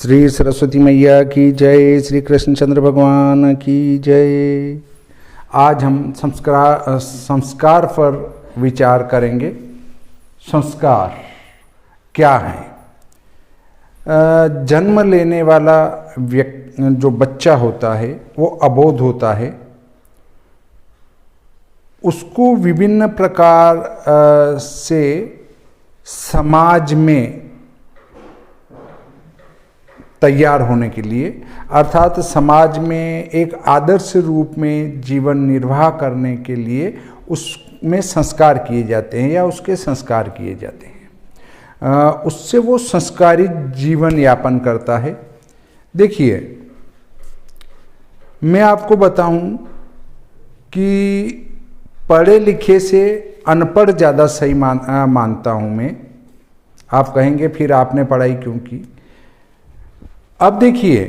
श्री सरस्वती मैया की जय, श्री कृष्णचंद्र भगवान की जय। आज हम संस्कार पर विचार करेंगे। संस्कार क्या है? जन्म लेने वाला जो बच्चा होता है वो अबोध होता है। उसको विभिन्न प्रकार से समाज में तैयार होने के लिए, अर्थात समाज में एक आदर्श रूप में जीवन निर्वाह करने के लिए उसमें संस्कार किए जाते हैं या उसके संस्कार किए जाते हैं। उससे वो संस्कारित जीवन यापन करता है। देखिए, मैं आपको बताऊं कि पढ़े लिखे से अनपढ़ ज़्यादा सही मानता हूं मैं। आप कहेंगे फिर आपने पढ़ाई क्यों की? अब देखिए,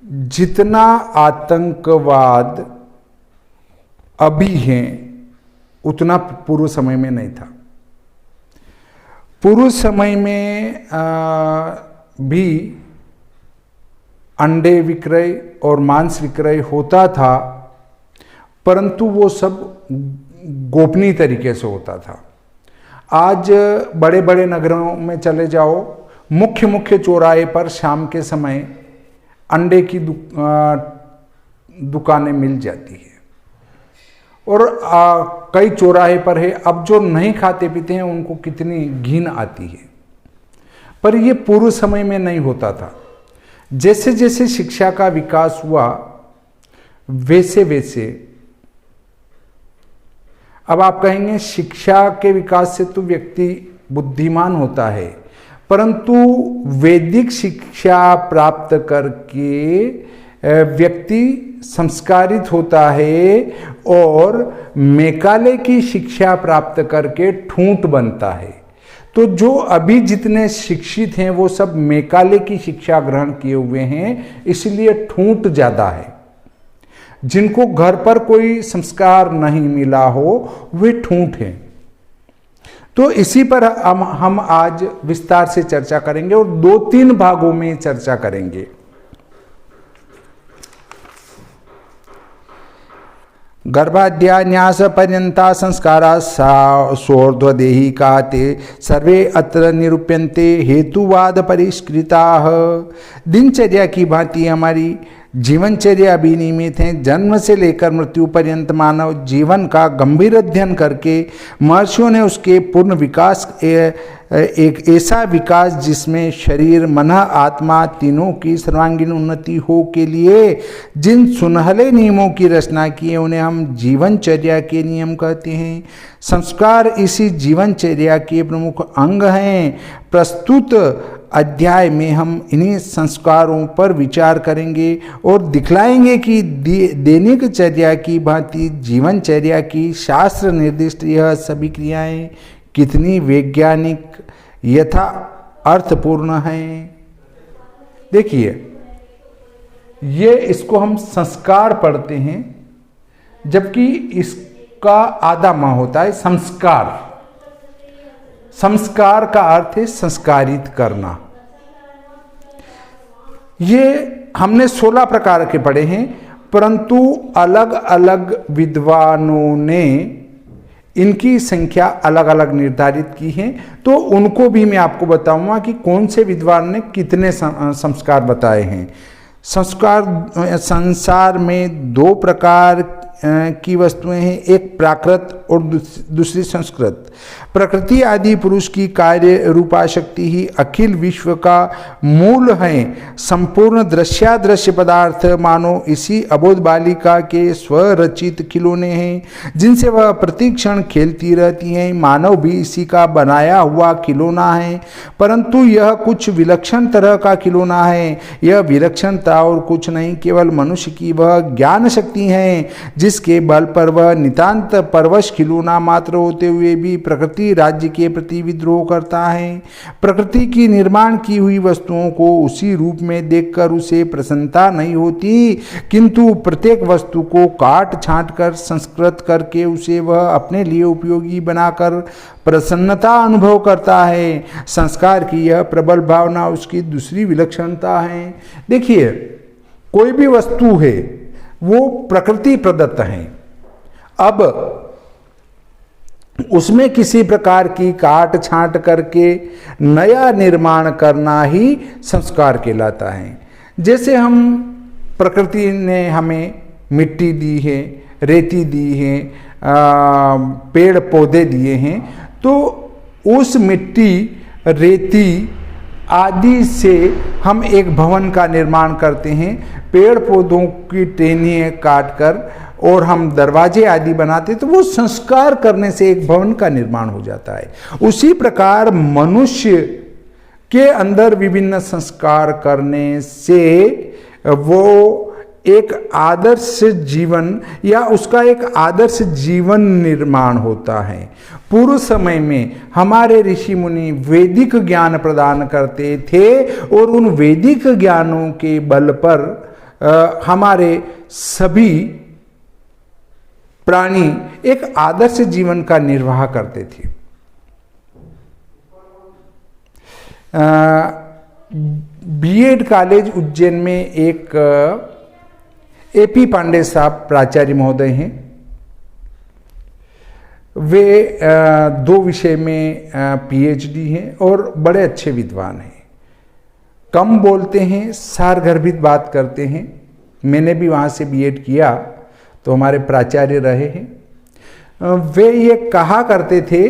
जितना आतंकवाद अभी है उतना पूर्व समय में नहीं था। पूर्व समय में भी अंडे विक्रय और मांस विक्रय होता था, परंतु वो सब गोपनीय तरीके से होता था। आज बड़े बड़े नगरों में चले जाओ, मुख्य चौराहे पर शाम के समय अंडे की दुकानें मिल जाती है। और कई चौराहे पर है, अब जो नहीं खाते पीते हैं उनको कितनी घिन आती है। पर ये पूर्व समय में नहीं होता था। जैसे जैसे शिक्षा का विकास हुआ वैसे वैसे, अब आप कहेंगे शिक्षा के विकास से तो व्यक्ति बुद्धिमान होता है, परंतु वैदिक शिक्षा प्राप्त करके व्यक्ति संस्कारित होता है और मैकाले की शिक्षा प्राप्त करके ठूंठ बनता है। तो जो अभी जितने शिक्षित हैं वो सब मैकाले की शिक्षा ग्रहण किए हुए हैं, इसलिए ठूंठ ज़्यादा है। जिनको घर पर कोई संस्कार नहीं मिला हो वे ठूंठ हैं। तो इसी पर हम आज विस्तार से चर्चा करेंगे और 2-3 भागों में चर्चा करेंगे। गर्भाद्यान्यास पर्यंता संस्कारा सोर्ध्वदेहिका ते सर्वे अत्र निरूप्यन्ते हेतुवाद परिष्कृताः। दिनचर्या की भांति हमारी जीवनचर्या भी नियमित है। जन्म से लेकर मृत्यु पर्यंत मानव जीवन का गंभीर अध्ययन करके महर्षियों ने उसके पूर्ण विकास, एक ऐसा विकास जिसमें शरीर, मन, आत्मा तीनों की सर्वांगीण उन्नति हो के लिए जिन सुनहले नियमों की रचना की है उन्हें हम जीवनचर्या के नियम कहते हैं। संस्कार इसी जीवनचर्या के प्रमुख अंग हैं। प्रस्तुत अध्याय में हम इन्हीं संस्कारों पर विचार करेंगे और दिखलाएंगे कि दैनिक चर्या की भांति जीवनचर्या की शास्त्र निर्दिष्ट यह सभी क्रियाएं कितनी वैज्ञानिक यथा अर्थपूर्ण हैं। देखिए, ये इसको हम संस्कार पढ़ते हैं, जबकि इसका आधा माह होता है संस्कार। संस्कार का अर्थ है संस्कारित करना। ये हमने 16 प्रकार के पढ़े हैं, परंतु अलग अलग विद्वानों ने इनकी संख्या अलग अलग निर्धारित की है। तो उनको भी मैं आपको बताऊंगा कि कौन से विद्वान ने कितने संस्कार बताए हैं। संसार में 2 प्रकार की वस्तुएं हैं, एक प्राकृत और दूसरी संस्कृत। प्रकृति आदि पुरुष की कार्य रूपा शक्ति ही अखिल विश्व का मूल है। संपूर्ण दृश्यादृश्य पदार्थ मानो इसी अबोध बालिका के स्वरचित खिलौने हैं, जिनसे वह प्रतिक्षण खेलती रहती हैं। मानव भी इसी का बनाया हुआ खिलौना है, परंतु यह कुछ विलक्षण तरह का खिलौना है। यह विलक्षणता और कुछ नहीं, केवल मनुष्य की वह ज्ञान शक्ति है जिसके बल पर वह नितांत परवश खिलौना मात्र होते हुए भी प्रकृति प्रकृति राज्य के प्रति विद्रोह करता है। प्रकृति की निर्माण की हुई वस्तुओं को उसी रूप में देखकर उसे प्रसन्नता नहीं होती, किंतु प्रत्येक वस्तु को काट छांट कर संस्कृत करके उसे वह अपने लिए उपयोगी बनाकर प्रसन्नता अनुभव करता है। संस्कार की यह प्रबल भावना उसकी दूसरी विलक्षणता है। देखिए, कोई भी वस्तु है वो प्रकृति प्रदत्त है। अब उसमें किसी प्रकार की काट छांट करके नया निर्माण करना ही संस्कार कहलाता है। जैसे हम प्रकृति ने हमें मिट्टी दी है, रेती दी है, पेड़ पौधे दिए हैं, तो उस मिट्टी, रेती आदि से हम एक भवन का निर्माण करते हैं। पेड़ पौधों की टहनियाँ काट कर और हम दरवाजे आदि बनाते, तो वो संस्कार करने से एक भवन का निर्माण हो जाता है। उसी प्रकार मनुष्य के अंदर विभिन्न संस्कार करने से वो एक आदर्श जीवन या उसका एक आदर्श जीवन निर्माण होता है। पूर्व समय में हमारे ऋषि मुनि वैदिक ज्ञान प्रदान करते थे और उन वैदिक ज्ञानों के बल पर हमारे सभी प्राणी एक आदर्श जीवन का निर्वाह करते थे। बीएड कॉलेज उज्जैन में एक एपी पांडे साहब प्राचार्य महोदय हैं। वे 2 विषय में पीएचडी हैं और बड़े अच्छे विद्वान हैं। कम बोलते हैं, सारगर्भित बात करते हैं। मैंने भी वहाँ से बीएड किया तो हमारे प्राचार्य रहे हैं। वे ये कहा करते थे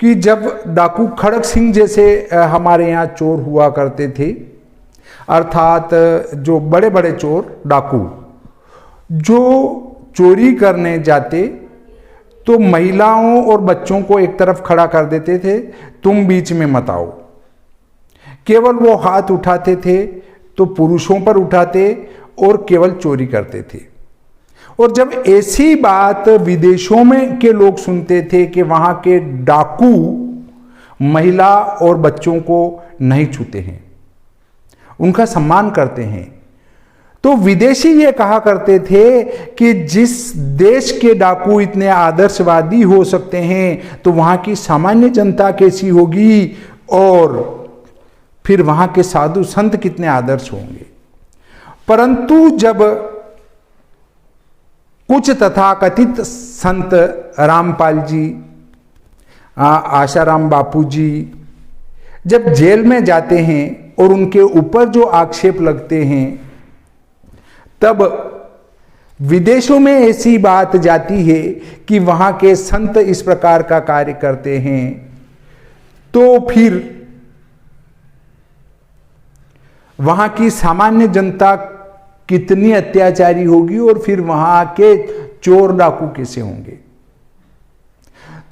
कि जब डाकू खड़ग सिंह जैसे हमारे यहाँ चोर हुआ करते थे, अर्थात जो बड़े बड़े चोर डाकू जो चोरी करने जाते तो महिलाओं और बच्चों को एक तरफ खड़ा कर देते थे, तुम बीच में मत आओ। केवल वो हाथ उठाते थे तो पुरुषों पर उठाते और केवल चोरी करते थे। और जब ऐसी बात विदेशों में के लोग सुनते थे कि वहां के डाकू महिला और बच्चों को नहीं छूते हैं, उनका सम्मान करते हैं, तो विदेशी ये कहा करते थे कि जिस देश के डाकू इतने आदर्शवादी हो सकते हैं तो वहां की सामान्य जनता कैसी होगी, और फिर वहां के साधु संत कितने आदर्श होंगे। परंतु जब कुछ तथाकथित संत रामपाल जी, आशाराम बापू जी जब जेल में जाते हैं और उनके ऊपर जो आक्षेप लगते हैं, तब विदेशों में ऐसी बात जाती है कि वहां के संत इस प्रकार का कार्य करते हैं, तो फिर वहां की सामान्य जनता कितनी अत्याचारी होगी और फिर वहां के चोर डाकू कैसे होंगे।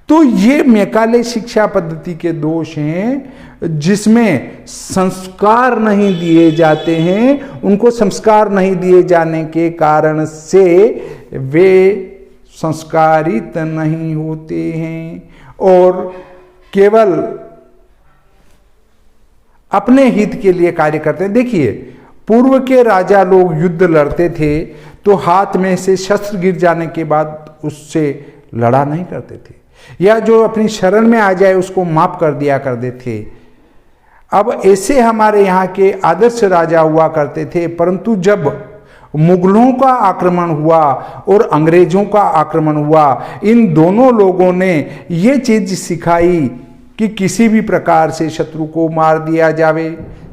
तो ये मैकाले शिक्षा पद्धति के दोष हैं जिसमें संस्कार नहीं दिए जाते हैं। उनको संस्कार नहीं दिए जाने के कारण से वे संस्कारित नहीं होते हैं और केवल अपने हित के लिए कार्य करते हैं। देखिए, पूर्व के राजा लोग युद्ध लड़ते थे तो हाथ में से शस्त्र गिर जाने के बाद उससे लड़ा नहीं करते थे, या जो अपनी शरण में आ जाए उसको माफ कर दिया करते थे। अब ऐसे हमारे यहाँ के आदर्श राजा हुआ करते थे, परंतु जब मुगलों का आक्रमण हुआ और अंग्रेजों का आक्रमण हुआ, इन दोनों लोगों ने ये चीज सिखाई कि किसी भी प्रकार से शत्रु को मार दिया जावे,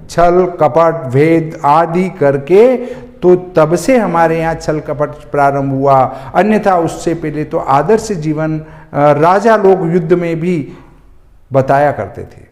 छल कपट भेद आदि करके। तो तब से हमारे यहाँ छल कपट प्रारंभ हुआ, अन्यथा उससे पहले तो आदर्श जीवन राजा लोग युद्ध में भी बताया करते थे।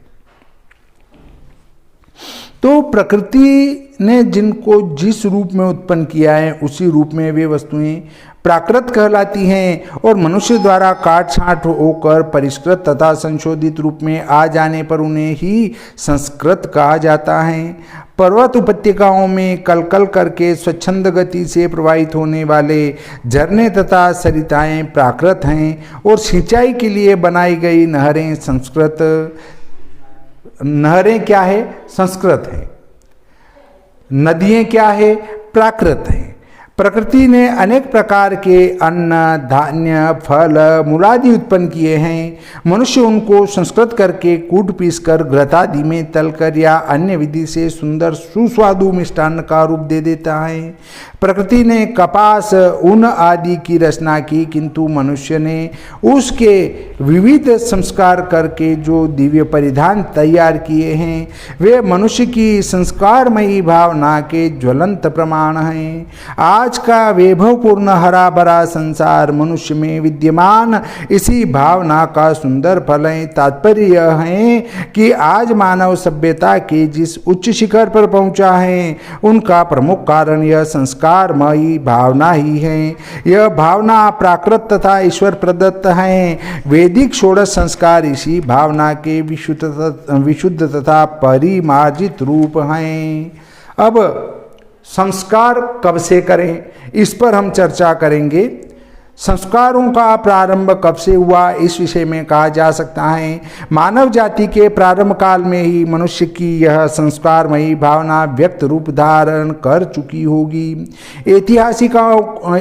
तो प्रकृति ने जिनको जिस रूप में उत्पन्न किया है उसी रूप में वे वस्तुएं प्राकृत कहलाती हैं और मनुष्य द्वारा काट छांट होकर परिष्कृत तथा संशोधित रूप में आ जाने पर उन्हें ही संस्कृत कहा जाता है। पर्वत उपत्यकाओं में कलकल करके स्वच्छंद गति से प्रवाहित होने वाले झरने तथा सरिताएं प्राकृत हैं और सिंचाई के लिए बनाई गई नहरें संस्कृत। नहरें क्या है? संस्कृत है। नदियां क्या है? प्राकृत हैं। प्रकृति ने अनेक प्रकार के अन्न, धान्य, फल, मूलादि उत्पन्न किए हैं। मनुष्य उनको संस्कृत करके कूट पीस कर घृतादि में तलकर या अन्य विधि से सुंदर सुस्वादु मिष्टान्न का रूप दे देता है। प्रकृति ने कपास, ऊन आदि की रचना की, किंतु मनुष्य ने उसके विविध संस्कार करके जो दिव्य परिधान तैयार किए हैं वे मनुष्य की संस्कारमयी भावना के ज्वलंत प्रमाण हैं। आज का वैभवपूर्ण हरा भरा संसार मनुष्य में विद्यमान इसी भावना का सुंदर फल है। तात्पर्य यह है कि आज मानव सभ्यता के जिस उच्च शिखर पर पहुंचा है उनका प्रमुख कारण यह संस्कारमयी भावना ही है। यह भावना प्राकृत तथा ईश्वर प्रदत्त है। वैदिक षोडश संस्कार इसी भावना के विशुद्ध तथा परिमार्जित रूप हैं। अब संस्कार कब से करें, इस पर हम चर्चा करेंगे। संस्कारों का प्रारंभ कब से हुआ, इस विषय में कहा जा सकता है मानव जाति के प्रारंभ काल में ही मनुष्य की यह संस्कारमयी भावना व्यक्त रूप धारण कर चुकी होगी।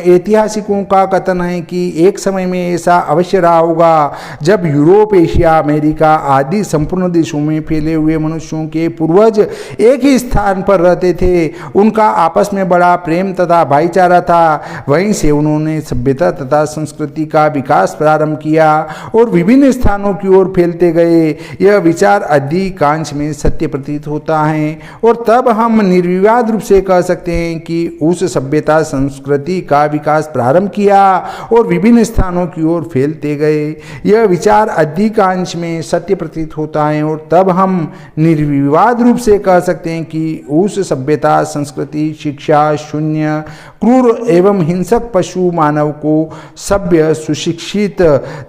ऐतिहासिकों का कथन है कि एक समय में ऐसा अवश्य रहा होगा जब यूरोप, एशिया, अमेरिका आदि संपूर्ण देशों में फैले हुए मनुष्यों के पूर्वज एक ही स्थान पर रहते थे। उनका आपस में बड़ा प्रेम तथा भाईचारा था। वहीं से उन्होंने सभ्यता तथा संस्कृति का विकास प्रारंभ किया और विभिन्न स्थानों की ओर फैलते गए। यह विचार अधिकांश में सत्य प्रतीत होता है और तब हम निर्विवाद रूप से कह सकते हैं कि उस सभ्यता संस्कृति का विकास प्रारंभ किया और विभिन्न स्थानों की ओर फैलते गए। यह विचार अधिकांश में सत्य प्रतीत होता है और तब हम निर्विवाद रूप से कह सकते हैं कि उस सभ्यता संस्कृति शिक्षा शून्य क्रूर एवं हिंसक पशु मानव को सभ्य, सुशिक्षित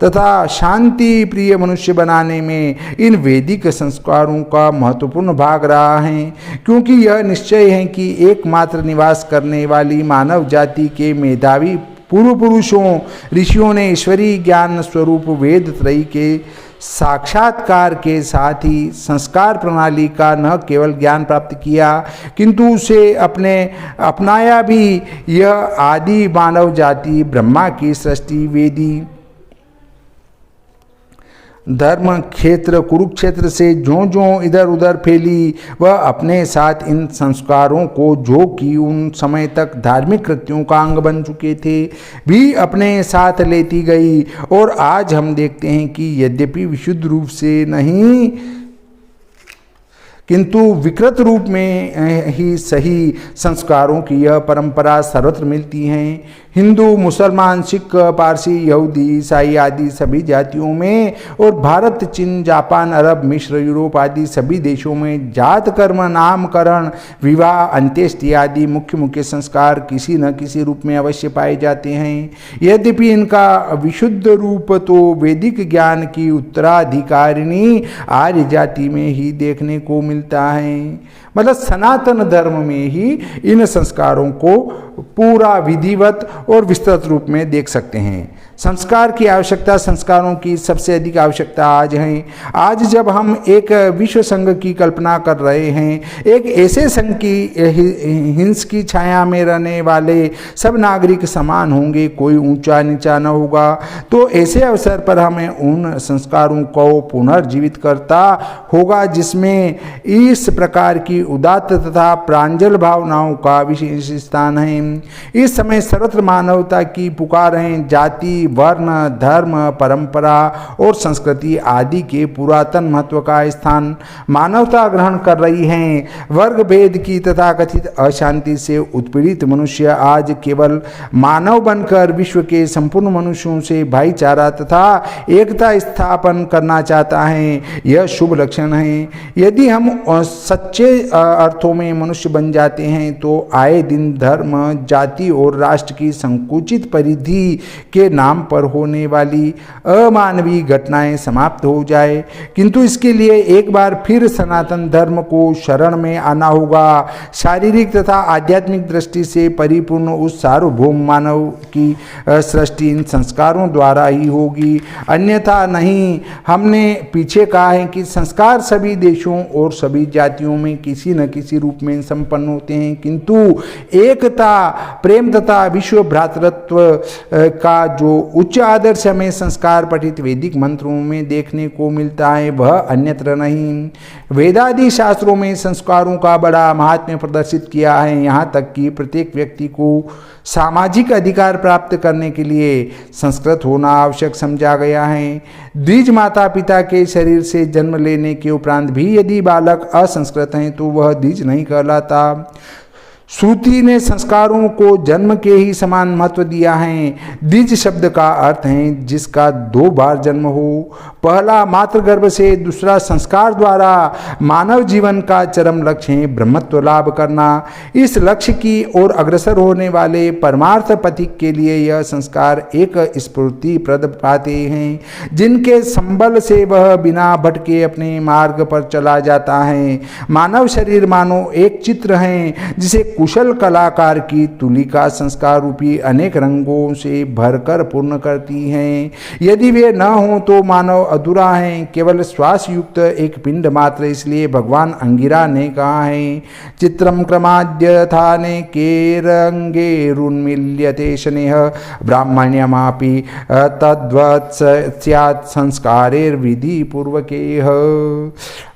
तथा शांति प्रिय मनुष्य बनाने में इन वैदिक संस्कारों का महत्वपूर्ण भाग रहा है, क्योंकि यह निश्चय है कि एकमात्र निवास करने वाली मानव जाति के मेधावी पूर्व पुरुषों ऋषियों ने ईश्वरीय ज्ञान स्वरूप वेद त्रयी के साक्षात्कार के साथ ही संस्कार प्रणाली का न केवल ज्ञान प्राप्त किया किंतु उसे अपनाया भी। यह आदि मानव जाति ब्रह्मा की सृष्टि वेदी धर्म क्षेत्र कुरुक्षेत्र से ज्यों इधर उधर फैली, वह अपने साथ इन संस्कारों को जो कि उन समय तक धार्मिक कृत्यों का अंग बन चुके थे भी अपने साथ लेती गई। और आज हम देखते हैं कि यद्यपि विशुद्ध रूप से नहीं किंतु विकृत रूप में ही सही संस्कारों की यह परंपरा सर्वत्र मिलती है। हिंदू, मुसलमान, सिख, पारसी, यहूदी, ईसाई आदि सभी जातियों में और भारत, चीन, जापान, अरब, मिस्र, यूरोप आदि सभी देशों में जात कर्म, नामकरण, विवाह, अंत्येष्टि आदि मुख्य संस्कार किसी न किसी रूप में अवश्य पाए जाते हैं। यद्यपि इनका विशुद्ध रूप तो वैदिक ज्ञान की उत्तराधिकारिणी आर्य जाति में ही देखने को मिलता है। मतलब सनातन धर्म में ही इन संस्कारों को पूरा विधिवत और विस्तृत रूप में देख सकते हैं। संस्कार की आवश्यकता, संस्कारों की सबसे अधिक आवश्यकता आज है। आज जब हम एक विश्व संघ की कल्पना कर रहे हैं, एक ऐसे संघ की हिंस की छाया में रहने वाले सब नागरिक समान होंगे, कोई ऊंचा नीचा न होगा, तो ऐसे अवसर पर हमें उन संस्कारों को पुनर्जीवित करता होगा जिसमें इस प्रकार की उदात्त तथा प्रांजल भावनाओं का विशेष स्थान है। इस समय सर्वत्र मानवता की पुकार है। जाति वर्ण, धर्म, परंपरा और संस्कृति आदि के पुरातन महत्व का स्थान मानवता ग्रहण कर रही है। वर्ग भेद की तथाकथित अशांति से उत्पीड़ित मनुष्य आज केवल मानव बनकर विश्व के संपूर्ण मनुष्यों से भाईचारा तथा एकता स्थापन करना चाहता है। यह शुभ लक्षण है। यदि हम सच्चे अर्थों में मनुष्य बन जाते हैं तो आए दिन धर्म, जाति और राष्ट्र की संकुचित परिधि के नाम पर होने वाली अमानवीय घटनाएं समाप्त हो जाए। किंतु इसके लिए एक बार फिर सनातन धर्म को शरण में आना होगा। शारीरिक तथा आध्यात्मिक दृष्टि से परिपूर्ण उस सार्वभौम मानव की सृष्टि इन संस्कारों द्वारा ही होगी, अन्यथा नहीं। हमने पीछे कहा है कि संस्कार सभी देशों और सभी जातियों में किसी न किसी रूप में संपन्न होते हैं, किंतु एकता, प्रेम तथा विश्व भ्रातृत्व का जो उच्च आदर्श हमें संस्कार पठित वैदिक मंत्रों में देखने को मिलता है वह अन्यत्र नहीं। वेदादि शास्त्रों में संस्कारों का बड़ा महात्म्य प्रदर्शित किया है। यहाँ तक कि प्रत्येक व्यक्ति को सामाजिक अधिकार प्राप्त करने के लिए संस्कृत होना आवश्यक समझा गया है। द्विज माता पिता के शरीर से जन्म लेने के उपरांत भी यदि बालक असंस्कृत हैं तो वह द्विज नहीं कहलाता। श्रुति ने संस्कारों को जन्म के ही समान महत्व दिया है। द्विज शब्द का अर्थ है जिसका 2 बार जन्म हो, पहला मातृगर्भ से, दूसरा संस्कार द्वारा। मानव जीवन का चरम लक्ष्य है ब्रह्मत्व लाभ करना। इस लक्ष्य की ओर अग्रसर होने वाले परमार्थ पथिक के लिए यह संस्कार एक स्फूर्ति प्रद पाते हैं, जिनके संबल से वह बिना भटके अपने मार्ग पर चला जाता है। मानव शरीर मानो एक चित्र है जिसे कुशल कलाकार की तुलिका संस्कार रूपी अनेक रंगों से भरकर पूर्ण करती हैं। यदि वे न हो तो मानव अधूरा है, केवल श्वास युक्त एक पिंड मात्र। इसलिए भगवान अंगिरा ने कहा है, चित्रम क्रमाद्य थाने के रंगे रुन्मिल्यते स्नेह ब्राह्मण्यमापि तद्वत् स्यात् संस्कारेर विधि पूर्वकेह।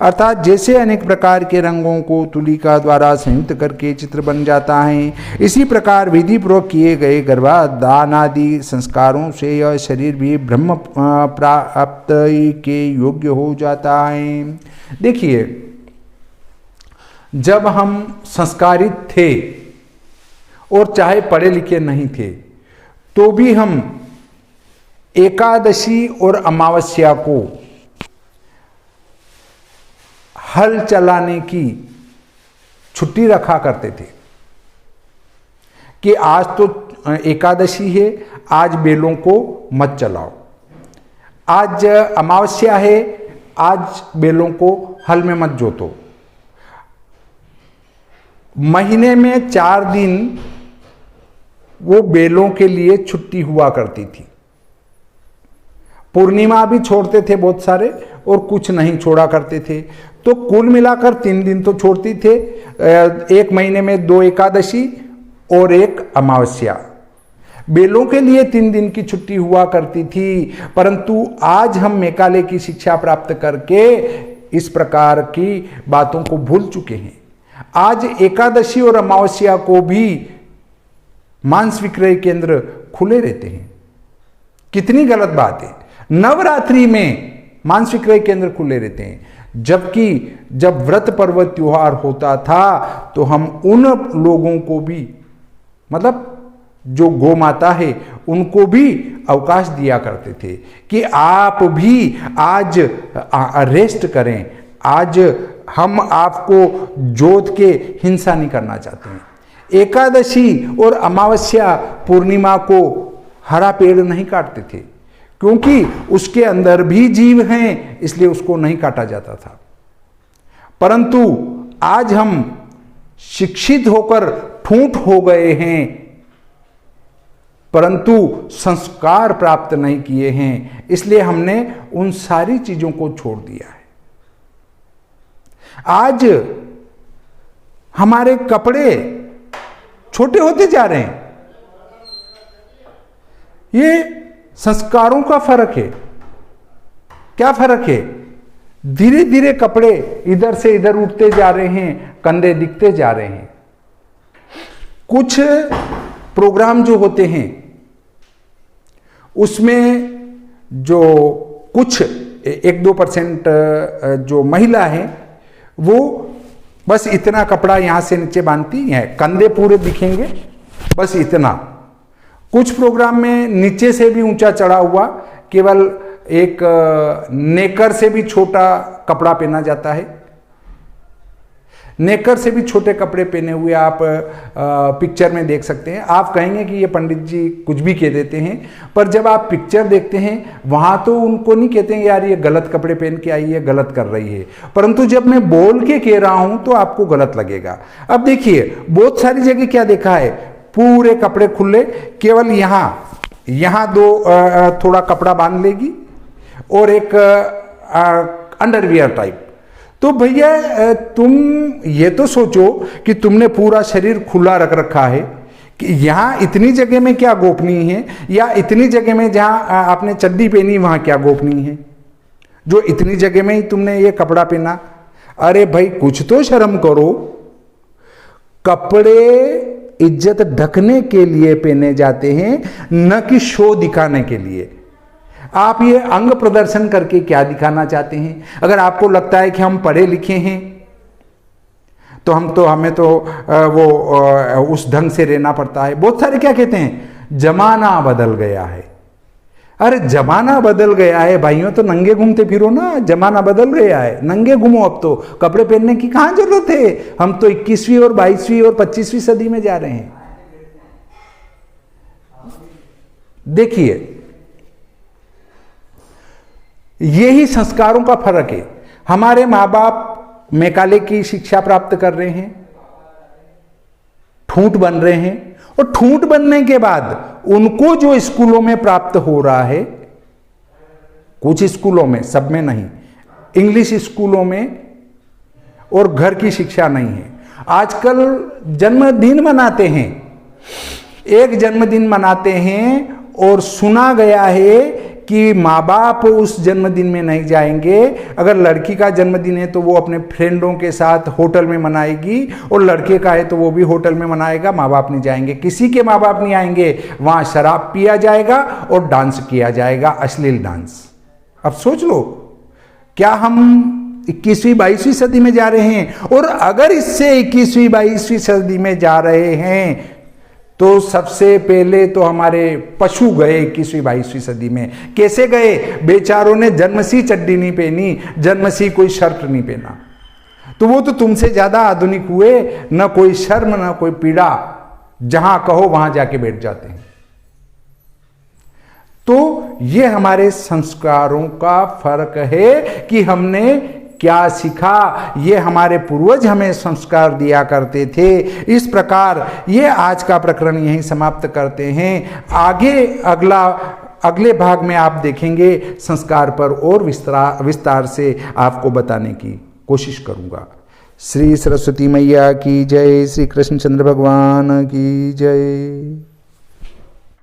अर्थात जैसे अनेक प्रकार के रंगों को तुलिका द्वारा संयुक्त करके चित्र बन जाता है, इसी प्रकार विधि पूर्वक किए गए गर्भाधान आदि संस्कारों से यह शरीर भी ब्रह्म प्राप्त के योग्य हो जाता है। देखिए, जब हम संस्कारित थे और चाहे पढ़े लिखे नहीं थे तो भी हम एकादशी और अमावस्या को हल चलाने की छुट्टी रखा करते थे कि आज तो एकादशी है, आज बेलों को मत चलाओ। आज अमावस्या है, आज बेलों को हल में मत जोतो। महीने में 4 दिन वो बेलों के लिए छुट्टी हुआ करती थी। पूर्णिमा भी छोड़ते थे बहुत सारे और कुछ नहीं छोड़ा करते थे, तो कुल मिलाकर 3 दिन तो छोड़ती थे। एक महीने में 2 एकादशी और 1 अमावस्या। बेलों के लिए 3 दिन की छुट्टी हुआ करती थी, परंतु आज हम मेकाले की शिक्षा प्राप्त करके इस प्रकार की बातों को भूल चुके हैं। आज एकादशी और अमावस्या को भी मांस विक्रय केंद्र खुले रहते हैं। कितनी गलत बात है। नवरात्रि में मांस विक्रय केंद्र खुले रहते हैं, जबकि जब व्रत पर्व त्योहार होता था तो हम उन लोगों को भी, मतलब जो गौ माता है, उनको भी अवकाश दिया करते थे कि आप भी आज रेस्ट करें। आज हम आपको जोत के हिंसा नहीं करना चाहते हैं। एकादशी और अमावस्या पूर्णिमा को हरा पेड़ नहीं काटते थे, क्योंकि उसके अंदर भी जीव हैं, इसलिए उसको नहीं काटा जाता था। परंतु आज हम शिक्षित होकर ठूंठ हो गए हैं, परंतु संस्कार प्राप्त नहीं किए हैं, इसलिए हमने उन सारी चीजों को छोड़ दिया है। आज हमारे कपड़े छोटे होते जा रहे हैं। ये संस्कारों का फर्क है। क्या फर्क है? धीरे धीरे कपड़े इधर से इधर उठते जा रहे हैं, कंधे दिखते जा रहे हैं। कुछ प्रोग्राम जो होते हैं उसमें जो कुछ 1-2% जो महिला है वो बस इतना कपड़ा यहाँ से नीचे बांधती हैं, कंधे पूरे दिखेंगे, बस इतना। कुछ प्रोग्राम में नीचे से भी ऊंचा चढ़ा हुआ केवल एक नेकर से भी छोटा कपड़ा पहना जाता है। नेकर से भी छोटे कपड़े पहने हुए आप पिक्चर में देख सकते हैं। आप कहेंगे कि ये पंडित जी कुछ भी कह देते हैं, पर जब आप पिक्चर देखते हैं वहां तो उनको नहीं कहते हैं यार ये गलत कपड़े पहन के आई है, गलत कर रही है, परंतु जब मैं बोल के कह रहा हूं तो आपको गलत लगेगा। अब देखिए बहुत सारी जगह क्या देखा है, पूरे कपड़े खुले, केवल यहां दो थोड़ा कपड़ा बांध लेगी और एक अंडरवियर टाइप। तो भैया तुम ये तो सोचो कि तुमने पूरा शरीर खुला रख रखा है, कि यहां इतनी जगह में क्या गोपनीय है, या इतनी जगह में जहां आपने चड्डी पहनी वहां क्या गोपनीय है, जो इतनी जगह में ही तुमने ये कपड़ा पहना। अरे भाई कुछ तो शर्म करो। कपड़े इज्जत ढकने के लिए पहने जाते हैं, न कि शो दिखाने के लिए। आप ये अंग प्रदर्शन करके क्या दिखाना चाहते हैं? अगर आपको लगता है कि हम पढ़े लिखे हैं तो हमें तो वो उस ढंग से रहना पड़ता है। बहुत सारे क्या कहते हैं, जमाना बदल गया है। अरे जमाना बदल गया है भाइयों तो नंगे घूमते फिरो ना, जमाना बदल गया है, नंगे घूमो। अब तो कपड़े पहनने की कहां जरूरत है, हम तो 21वीं और 22वीं और 25वीं सदी में जा रहे हैं। देखिए यही संस्कारों का फर्क है। हमारे माँ बाप मैकाले की शिक्षा प्राप्त कर रहे हैं, ठूंठ बन रहे हैं, और ठूंठ बनने के बाद उनको जो स्कूलों में प्राप्त हो रहा है, कुछ स्कूलों में, सब में नहीं, इंग्लिश स्कूलों में, और घर की शिक्षा नहीं है। आजकल जन्मदिन मनाते हैं, एक जन्मदिन मनाते हैं और सुना गया है कि माँ बाप उस जन्मदिन में नहीं जाएंगे। अगर लड़की का जन्मदिन है तो वो अपने फ्रेंडों के साथ होटल में मनाएगी, और लड़के का है तो वो भी होटल में मनाएगा, माँ बाप नहीं जाएंगे। किसी के माँ बाप नहीं आएंगे, वहाँ शराब पिया जाएगा और डांस किया जाएगा, अश्लील डांस। अब सोच लो, क्या हम 21वीं 22वीं सदी में जा रहे हैं? और अगर इससे 21वीं 22वीं सदी में जा रहे हैं तो सबसे पहले तो हमारे पशु गए 21वीं 22वीं सदी में। कैसे गए? बेचारों ने जन्मसी चड्डी नहीं पहनी, जन्मसी कोई शर्ट नहीं पहना, तो वो तो तुमसे ज्यादा आधुनिक हुए। न कोई शर्म न कोई पीड़ा, जहां कहो वहां जाके बैठ जाते हैं। तो ये हमारे संस्कारों का फर्क है कि हमने क्या सीखा। ये हमारे पूर्वज हमें संस्कार दिया करते थे। इस प्रकार ये आज का प्रकरण यहीं समाप्त करते हैं। आगे अगले भाग में आप देखेंगे संस्कार पर और विस्तार से आपको बताने की कोशिश करूंगा। श्री सरस्वती मैया की जय, श्री कृष्णचंद्र भगवान की जय।